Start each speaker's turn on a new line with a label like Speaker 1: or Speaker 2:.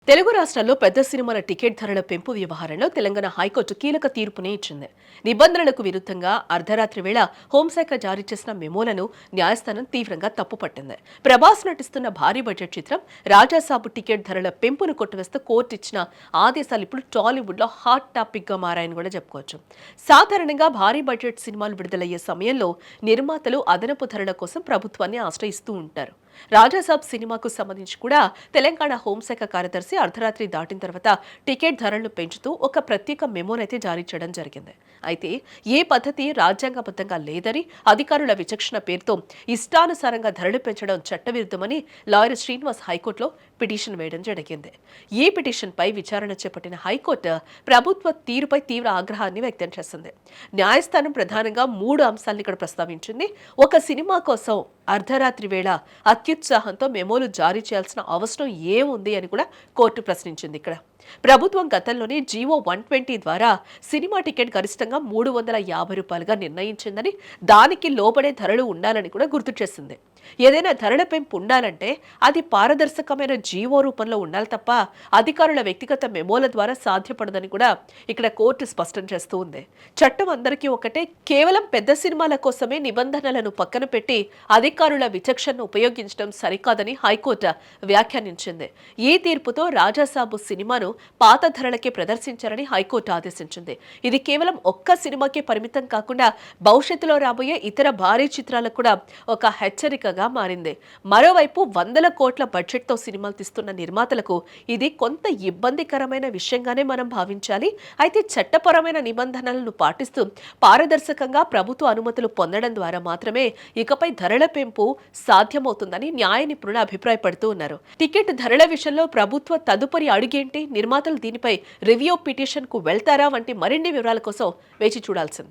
Speaker 1: తెలుగు రాష్ట్రాల్లో పెద్ద సినిమాల టికెట్ ధరల పెంపు వ్యవహారంలో తెలంగాణ హైకోర్టు కీలక తీర్పునే ఇచ్చింది. నిబంధనలకు విరుద్ధంగా అర్ధరాత్రి వేళ హోంశాఖ జారీ చేసిన మెమోలను న్యాయస్థానం తీవ్రంగా తప్పుపట్టింది. ప్రభాస్ నటిస్తున్న భారీ బడ్జెట్ చిత్రం రాజాసాబు టికెట్ ధరల పెంపును కొట్టివేస్తూ కోర్టు ఇచ్చిన ఆదేశాలు ఇప్పుడు టాలీవుడ్ లో హాట్ టాపిక్ గా మారాయని కూడా చెప్పుకోవచ్చు. సాధారణంగా భారీ బడ్జెట్ సినిమాలు విడుదలయ్యే సమయంలో నిర్మాతలు అదనపు ధరల కోసం ప్రభుత్వాన్ని ఆశ్రయిస్తూ ఉంటారు. రాజాసాబ్ సినిమాకు సంబంధించి కూడా తెలంగాణ హోంశాఖ కార్యదర్శి అర్ధరాత్రి దాటిన తర్వాత టికెట్ ధరలను పెంచుతూ ఒక ప్రత్యేక మెమోనైతే జారీ చేయడం జరిగింది. అయితే ఏ పద్ధతి రాజ్యాంగబద్ధంగా లేదని, అధికారుల విచక్షణ పేరుతో ఇష్టానుసారంగా ధరలు పెంచడం చట్టవిరుద్ధమని లాయర్ శ్రీనివాస్ హైకోర్టులో పిటిషన్ వేయడం జరిగింది. ఈ పిటిషన్పై విచారణ చేపట్టిన హైకోర్టు ప్రభుత్వ తీరుపై తీవ్ర ఆగ్రహాన్ని వ్యక్తం చేసింది. న్యాయస్థానం ప్రధానంగా 3 అంశాలను ఇక్కడ ప్రస్తావించింది. ఒక సినిమా కోసం అర్ధరాత్రి వేళ అత్యుత్సాహంతో మెమోలు జారీ చేయాల్సిన అవసరం ఏముంది అని కూడా కోర్టు ప్రశ్నించింది. ఇక్కడ ప్రభుత్వం గతంలోనే జీవో 120 ద్వారా సినిమా టికెట్ గరిష్టంగా రూ. 350గా నిర్ణయించిందని, దానికి లోబడే ధరలు ఉండాలని కూడా గుర్తు చేసింది. ఏదైనా ధరల పెంపు ఉండాలంటే అది పారదర్శకమైన జీవో రూపంలో ఉండాలి తప్ప అధికారుల వ్యక్తిగత మెమోల ద్వారా సాధ్యపడదని కూడా ఇక్కడ కోర్టు స్పష్టం చేస్తూ ఉంది. చట్టం అందరికీ ఒకటే, కేవలం పెద్ద సినిమాల కోసమే నిబంధనలను పక్కన పెట్టి అధికారుల విచక్షణను ఉపయోగించడం సరికాదని హైకోర్టు వ్యాఖ్యానించింది. ఈ తీర్పుతో రాజాసాబు సినిమాను పాత ధరలకే ప్రదర్శించారని హైకోర్టు ఆదేశించింది. ఇది కేవలం ఒక్క సినిమాకే పరిమితం కాకుండా భవిష్యత్తులో రాబోయే ఇతర భారీ చిత్రాలకు కూడా ఒక హెచ్చరికగా మారింది. మరోవైపు 100 కోట్ల బడ్జెట్తో సినిమాలు తీస్తున్న నిర్మాతలకు ఇది కొంత ఇబ్బందికరమైన విషయంగానే మనం భావించాలి. అయితే చట్టపరమైన నిబంధనలను పాటిస్తూ పారదర్శకంగా ప్రభుత్వ అనుమతులు పొందడం ద్వారా మాత్రమే ఇకపై ధరల పెంపు సాధ్యమవుతుందని న్యాయ నిపుణులు అభిప్రాయపడుతూ ఉన్నారు. టికెట్ ధరల విషయంలో ప్రభుత్వ తదుపరి అడుగేంటి, నిర్మాతలు దీనిపై రివ్యూ పిటిషన్ కు వెళ్తారా వంటి మరిన్ని వివరాల కోసం వేచి చూడాల్సింది.